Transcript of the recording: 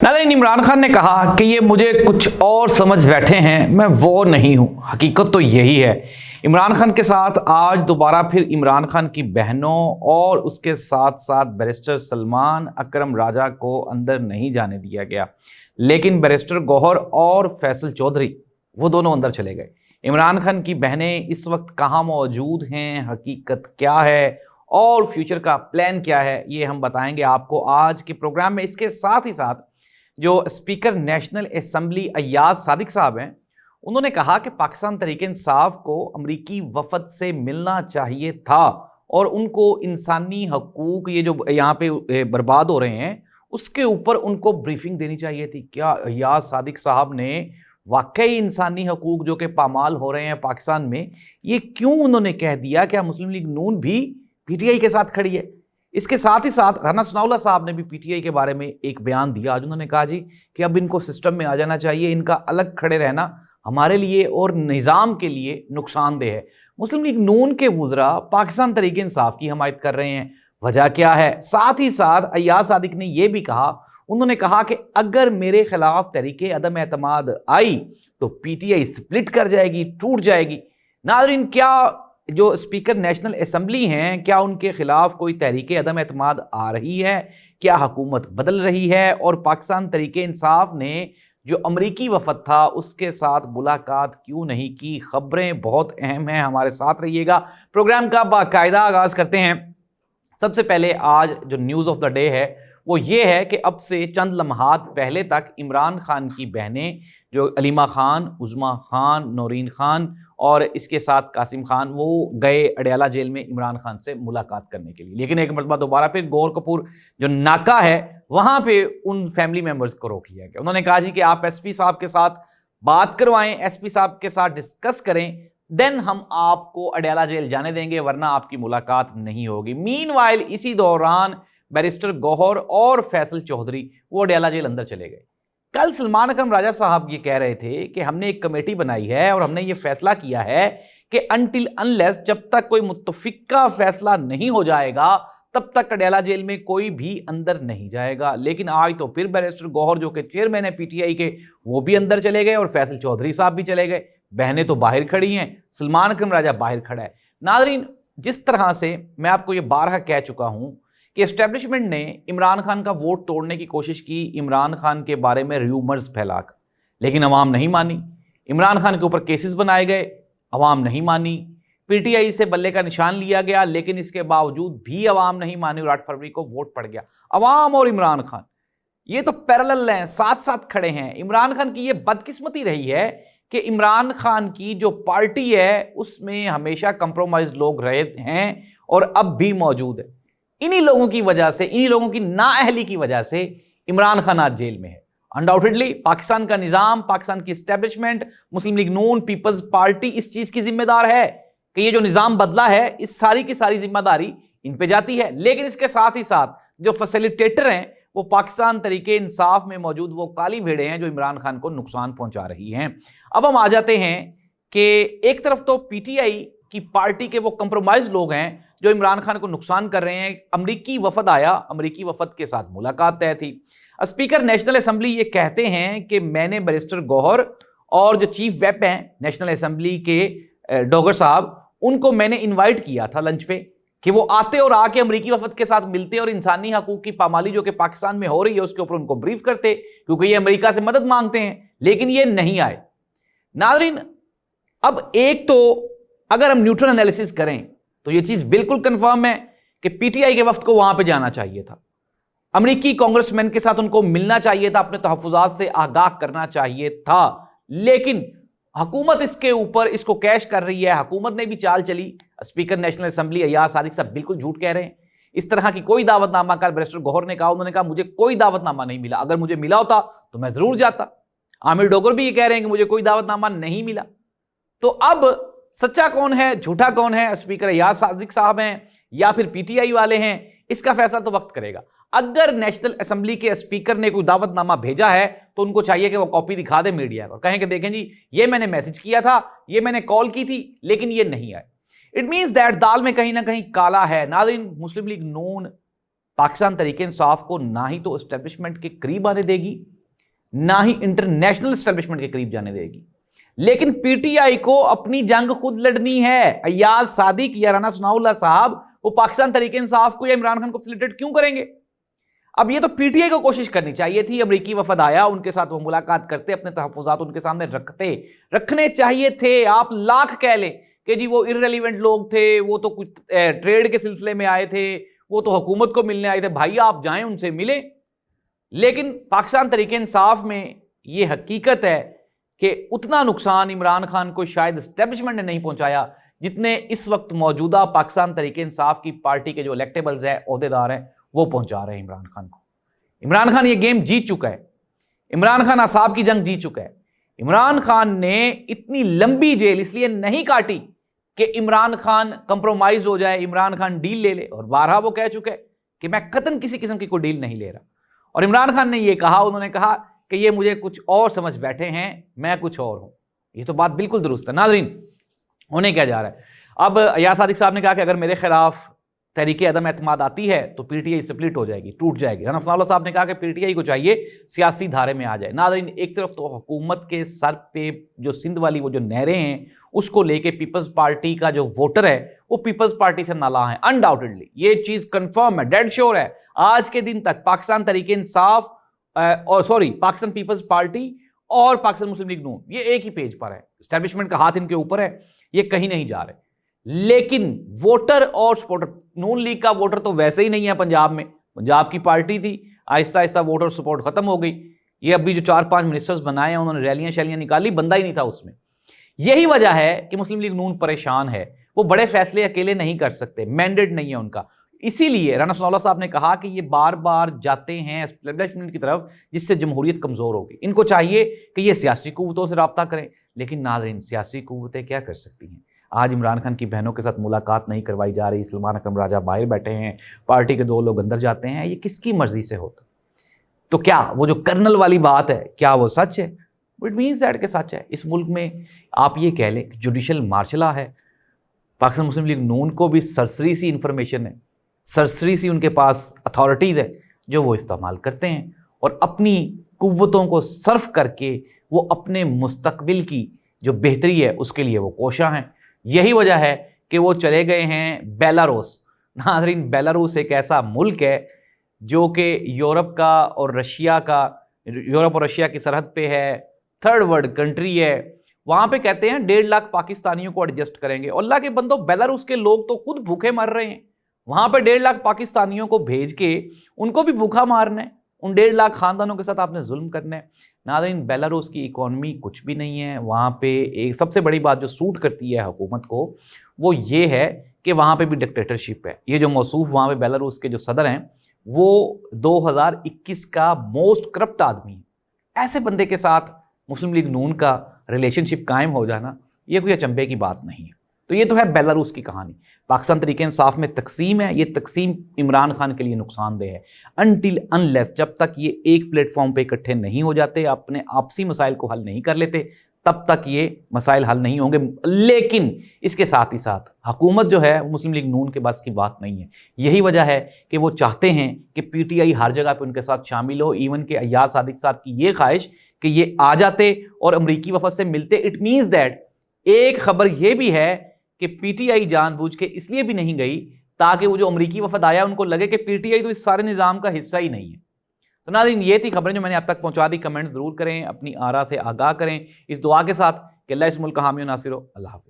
नाज़रीन, इमरान खान ने कहा कि ये मुझे कुछ और समझ बैठे हैं, मैं वो नहीं हूँ। हकीकत तो यही है। इमरान खान के साथ आज दोबारा फिर इमरान खान की बहनों और उसके साथ साथ बैरिस्टर सलमान अकरम राजा को अंदर नहीं जाने दिया गया, लेकिन बैरिस्टर गौहर और फैसल चौधरी वो दोनों अंदर चले गए। इमरान खान की बहनें इस वक्त कहाँ मौजूद हैं, हकीकत क्या है और फ्यूचर का प्लान क्या है, ये हम बताएंगे आपको आज के प्रोग्राम में। इसके साथ ही साथ जो speaker national assembly Ayyaz Sadiq साहब हैं, उन्होंने कहा कि पाकिस्तान तहरीक इंसाफ को अमरीकी वफद से मिलना चाहिए था और उनको इंसानी हकूक ये जो यहाँ पे बर्बाद हो रहे हैं उसके ऊपर उनको ब्रीफिंग देनी चाहिए थी। क्या अय्याज सादिक साहब ने वाकई इंसानी हकूक जो कि पामाल हो रहे हैं पाकिस्तान में, ये क्यों उन्होंने कह दिया? क्या मुस्लिम लीग नून भी पीटीआई के साथ खड़ी है? इसके साथ ही साथ राना सनाउल्लाह साहब ने भी पीटीआई के बारे में एक बयान दिया। आज उन्होंने कहा जी कि अब इनको सिस्टम में आ जाना चाहिए, इनका अलग खड़े रहना हमारे लिए और निज़ाम के लिए नुकसानदेह है। मुस्लिम लीग नून के वुज़रा पाकिस्तान तहरीक इंसाफ की हमायत कर रहे हैं, वजह क्या है? साथ ही साथ अय्याज सादिक ने यह भी कहा, उन्होंने कहा कि अगर मेरे खिलाफ तहरीक अदम एतमाद आई तो पीटीआई स्प्लिट कर जाएगी, टूट जाएगी। नाज़रीन, क्या जो स्पीकर नेशनल असेंबली हैं, क्या उनके खिलाफ कोई तहरीक अदम एतमाद आ रही है? क्या हुकूमत बदल रही है? और पाकिस्तान तहरीक इंसाफ ने जो अमरीकी वफद था उसके साथ मुलाकात क्यों नहीं की? खबरें बहुत अहम हैं, हमारे साथ रहिएगा। प्रोग्राम का बाकायदा आगाज़ करते हैं। सबसे पहले आज जो न्यूज़ ऑफ द डे है वो ये है कि अब से चंद लम्हात पहले तक इमरान खान की बहनें जो अलीमा खान, उज़मा खान, नौरीन खान और इसके साथ कासिम खान, वो गए अडयाला जेल में इमरान खान से मुलाकात करने के लिए। लेकिन एक मरतबा दोबारा फिर गौर कपूर जो नाका है वहाँ पे उन फैमिली मेम्बर्स को रोक लिया गया। उन्होंने कहा जी कि आप एसपी साहब के साथ बात करवाएं, एसपी साहब के साथ डिस्कस करें, देन हम आपको अडयाला जेल जाने देंगे, वरना आपकी मुलाकात नहीं होगी। मीनवाइल इसी दौरान बैरिस्टर गौहर और फैसल चौधरी वो अडयाला जेल अंदर चले गए। कल सलमान अकरम राजा साहब ये कह रहे थे कि हमने एक कमेटी बनाई है और हमने ये फैसला किया है कि अनटिल अनलेस जब तक कोई मुत्तफिका फैसला नहीं हो जाएगा तब तक अडयाला जेल में कोई भी अंदर नहीं जाएगा। लेकिन आज तो फिर बैरिस्टर गौहर जो कि चेयरमैन है पीटीआई के, वो भी अंदर चले गए और फैसल चौधरी साहब भी चले गए। बहनें तो बाहर खड़ी हैं, सलमान अकरम राजा बाहर खड़ा है। नाज़रीन, जिस तरह से मैं आपको ये बारहा कह चुका हूं कि एस्टेब्लिशमेंट ने इमरान खान का वोट तोड़ने की कोशिश की इमरान खान के बारे में र्यूमर्स फैलाकर, लेकिन अवाम नहीं मानी। इमरान खान के ऊपर केसेस बनाए गए, अवाम नहीं मानी। पीटीआई से बल्ले का निशान लिया गया, लेकिन इसके बावजूद भी अवाम नहीं मानी और 8 फरवरी को वोट पड़ गया। अवाम और इमरान खान ये तो पैरेलल हैं, साथ साथ खड़े हैं। इमरान खान की ये बदकिस्मती रही है कि इमरान खान की जो पार्टी है उसमें हमेशा कंप्रोमाइज लोग रहे हैं और अब भी मौजूद है। इन्हीं लोगों की वजह से, इन्हीं लोगों की नाअहली की वजह से इमरान खान आज जेल में है। अनडाउटेडली पाकिस्तान का निजाम, पाकिस्तान की एस्टेब्लिशमेंट, मुस्लिम लीग नून, पीपल्स पार्टी इस चीज की जिम्मेदार है कि ये जो निजाम बदला है इस सारी की सारी जिम्मेदारी इन पे जाती है। लेकिन इसके साथ ही साथ जो फैसिलिटेटर हैं वो पाकिस्तान तरीके इंसाफ में मौजूद वो काली भेड़े हैं जो इमरान खान को नुकसान पहुंचा रही हैं। अब हम आ जाते हैं कि एक तरफ तो पीटीआई की पार्टी के वो कंप्रोमाइज लोग हैं जो इमरान खान को नुकसान कर रहे हैं। अमरीकी वफद आया, अमरीकी वफद के साथ मुलाकात तय थी। स्पीकर नेशनल असेंबली ये कहते हैं कि मैंने बैरिस्टर गौहर और जो चीफ व्हिप हैं नेशनल असेंबली के डोगर साहब, उनको मैंने इनवाइट किया था लंच पे कि वो आते और आके अमरीकी वफद के साथ मिलते और इंसानी हकूक की पामाली जो कि पाकिस्तान में हो रही है उसके ऊपर उनको ब्रीफ करते, क्योंकि ये अमेरिका से मदद मांगते हैं। लेकिन ये नहीं आए। नाज़रीन, अब एक तो अगर हम न्यूट्रल एनालिसिस करें तो ये चीज बिल्कुल कंफर्म है कि पीटीआई के वफ्द को वहां पे जाना चाहिए था, अमरीकी कांग्रेसमैन के साथ उनको मिलना चाहिए था, अपने तहफ्फुजात से आगाह करना चाहिए था। लेकिन हुकूमत इसके ऊपर इसको कैश कर रही है। हुकूमत ने भी चाल चली। Speaker national assembly Ayyaz Sadiq साहब बिल्कुल झूठ कह रहे हैं। इस तरह की कोई दावतनामा, कल बैरिस्टर गौहर ने कहा, उन्होंने कहा मुझे कोई दावतनामा नहीं मिला, अगर मुझे मिला होता तो मैं जरूर जाता। आमिर डोगर भी ये कह रहे हैं कि मुझे कोई दावतनामा नहीं मिला। तो अब सच्चा कौन है, झूठा कौन है? स्पीकर अय्याज सादिक साहब हैं या फिर पीटीआई वाले हैं? इसका फैसला तो वक्त करेगा। अगर नेशनल असेंबली के स्पीकर ने कोई दावतनामा भेजा है तो उनको चाहिए कि वो कॉपी दिखा दे मीडिया को, कहें कि देखें जी ये मैंने मैसेज किया था, ये मैंने कॉल की थी, लेकिन ये नहीं आए। इट मींस दैट दाल में कहीं ना कहीं काला है। नाज़रीन, मुस्लिम लीग नून पाकिस्तान तहरीक इंसाफ को ना ही तो एस्टेब्लिशमेंट के करीब आने देगी نہ ہی انٹرنیشنل اسٹیبلشمنٹ کے قریب جانے دے گی. لیکن پی ٹی آئی کو اپنی جنگ خود لڑنی ہے. ایاز صادق یا رانا ثناء اللہ صاحب وہ پاکستان تحریک انصاف کو یا عمران خان کو فیسیلیٹیٹ کیوں کریں گے؟ اب یہ تو پی ٹی آئی کو کوشش کرنی چاہیے تھی. امریکی وفد آیا, ان کے ساتھ وہ ملاقات کرتے, اپنے تحفظات ان کے سامنے رکھنے چاہیے تھے. آپ لاکھ کہہ لیں کہ جی وہ ارریلیونٹ لوگ تھے, وہ تو کچھ ٹریڈ کے سلسلے میں آئے تھے, وہ تو حکومت کو ملنے آئے تھے. بھائی آپ جائیں ان سے ملیں. لیکن پاکستان تحریک انصاف میں یہ حقیقت ہے کہ اتنا نقصان عمران خان کو شاید اسٹیبلشمنٹ نے نہیں پہنچایا جتنے اس وقت موجودہ پاکستان تحریک انصاف کی پارٹی کے جو الیکٹیبلز ہیں, عہدیدار ہیں, وہ پہنچا رہے ہیں عمران خان کو. عمران خان یہ گیم جیت چکا ہے. عمران خان اعصاب کی جنگ جیت چکا ہے. عمران خان نے اتنی لمبی جیل اس لیے نہیں کاٹی کہ عمران خان کمپرومائز ہو جائے, عمران خان ڈیل لے لے. اور بارہا وہ کہہ چکے کہ میں قطعاً کسی قسم کی کوئی ڈیل نہیں لے رہا. اور عمران خان نے یہ کہا, انہوں نے کہا کہ یہ مجھے کچھ اور سمجھ بیٹھے ہیں, میں کچھ اور ہوں. یہ تو بات بالکل درست ہے. ناظرین, ہونے کیا جا رہا ہے؟ اب ایاز صادق صاحب نے کہا کہ اگر میرے خلاف تحریک عدم اعتماد آتی ہے تو پی ٹی آئی سپلٹ ہو جائے گی, ٹوٹ جائے گی. رانا ثناء اللہ صاحب نے کہا کہ پی ٹی آئی کو چاہیے سیاسی دھارے میں آ جائے. ناظرین, ایک طرف تو حکومت کے سر پہ جو سندھ والی وہ جو نہریں ہیں اس کو لے کے پیپلز پارٹی کا جو ووٹر ہے وہ پیپلز پارٹی سے نالاں ہے. انڈاؤٹڈلی یہ چیز کنفرم ہے, ڈیڈ شیور ہے. آج کے دن تک پاکستان تحریک انصاف پاکستان پیپلز پارٹی اور پاکستان مسلم لیگ نون یہ ایک ہی پیج پر ہے. اسٹیبلشمنٹ کا ہاتھ ان کے اوپر ہے, یہ کہیں نہیں جا رہے. لیکن ووٹر اور سپورٹر, نون لیگ کا ووٹر تو ویسے ہی نہیں ہے پنجاب میں. پنجاب کی پارٹی تھی, آہستہ آہستہ ووٹر سپورٹ ختم ہو گئی. یہ ابھی جو 4-5 منسٹرز بنائے ہیں انہوں نے ریلیاں شیلیاں نکالی, بندہ ہی نہیں تھا اس میں. یہی وجہ ہے کہ مسلم لیگ نون پریشان ہے. وہ بڑے فیصلے اکیلے نہیں کر سکتے, مینڈیٹ نہیں ہے ان کا. اسی لیے رانا ثناء اللہ صاحب نے کہا کہ یہ بار بار جاتے ہیں اسٹیبلشمنٹ کی طرف جس سے جمہوریت کمزور ہوگی. ان کو چاہیے کہ یہ سیاسی قوتوں سے رابطہ کریں. لیکن ناظرین, سیاسی قوتیں کیا کر سکتی ہیں؟ آج عمران خان کی بہنوں کے ساتھ ملاقات نہیں کروائی جا رہی, سلمان اکرم راجہ باہر بیٹھے ہیں, پارٹی کے 2 لوگ اندر جاتے ہیں. یہ کس کی مرضی سے ہوتا؟ تو کیا وہ جو کرنل والی بات ہے کیا وہ سچ ہے؟ اٹ مینس دیٹ کہ سچ ہے. اس ملک میں آپ یہ کہہ لیں کہ جوڈیشل مارشلہ ہے. پاکستان مسلم لیگ نون کو بھی سرسری سی انفارمیشن ہے, سرسری سی ان کے پاس اتھارٹیز ہے جو وہ استعمال کرتے ہیں, اور اپنی قوتوں کو صرف کر کے وہ اپنے مستقبل کی جو بہتری ہے اس کے لیے وہ کوشاں ہیں. یہی وجہ ہے کہ وہ چلے گئے ہیں بیلاروس. ناظرین, بیلاروس ایک ایسا ملک ہے جو کہ یورپ اور رشیا کی سرحد پہ ہے, 3rd ورلڈ کنٹری ہے. وہاں پہ کہتے ہیں 1.5 لاکھ پاکستانیوں کو ایڈجسٹ کریں گے. اور اللہ کے بندوں, بیلاروس کے لوگ تو خود بھوکے مر رہے ہیں. وہاں پہ 1.5 لاکھ پاکستانیوں کو بھیج کے ان کو بھی بھوکا مارنا ہے, ان 1.5 لاکھ خاندانوں کے ساتھ آپ نے ظلم کرنا ہے. ناظرین, بیلاروس کی اکانومی کچھ بھی نہیں ہے. وہاں پہ ایک سب سے بڑی بات جو سوٹ کرتی ہے حکومت کو وہ یہ ہے کہ وہاں پہ بھی ڈکٹیٹرشپ ہے. یہ جو موصوف وہاں پہ بیلاروس کے جو صدر ہیں وہ 2021 کا موسٹ کرپٹ آدمی ہے. ایسے بندے کے ساتھ مسلم لیگ نون کا ریلیشن شپ قائم ہو جانا یہ کوئی اچنبے کی بات نہیں ہے. تو یہ تو ہے بیلاروس کی کہانی. پاکستان تحریک انصاف میں تقسیم ہے, یہ تقسیم عمران خان کے لیے نقصان دہ ہے. انٹل انلیس, جب تک یہ ایک پلیٹ فارم پہ اکٹھے نہیں ہو جاتے, اپنے آپسی مسائل کو حل نہیں کر لیتے, تب تک یہ مسائل حل نہیں ہوں گے. لیکن اس کے ساتھ ہی ساتھ حکومت جو ہے مسلم لیگ نون کے بس کی بات نہیں ہے. یہی وجہ ہے کہ وہ چاہتے ہیں کہ پی ٹی آئی ہر جگہ پہ ان کے ساتھ شامل ہو. ایون کہ ایاز صادق صاحب کی یہ خواہش کہ یہ آ جاتے اور امریکی وفد سے ملتے. اٹ مینس دیٹ ایک خبر یہ بھی ہے کہ پی ٹی آئی جان بوجھ کے اس لیے بھی نہیں گئی تاکہ وہ جو امریکی وفد آیا ان کو لگے کہ پی ٹی آئی تو اس سارے نظام کا حصہ ہی نہیں ہے. تو ناظرین, یہ تھی خبریں جو میں نے اب تک پہنچا دی. کمنٹ ضرور کریں, اپنی آراء سے آگاہ کریں, اس دعا کے ساتھ کہ اللہ اس ملک کا حامی و ناصر ہو. اللہ حافظ.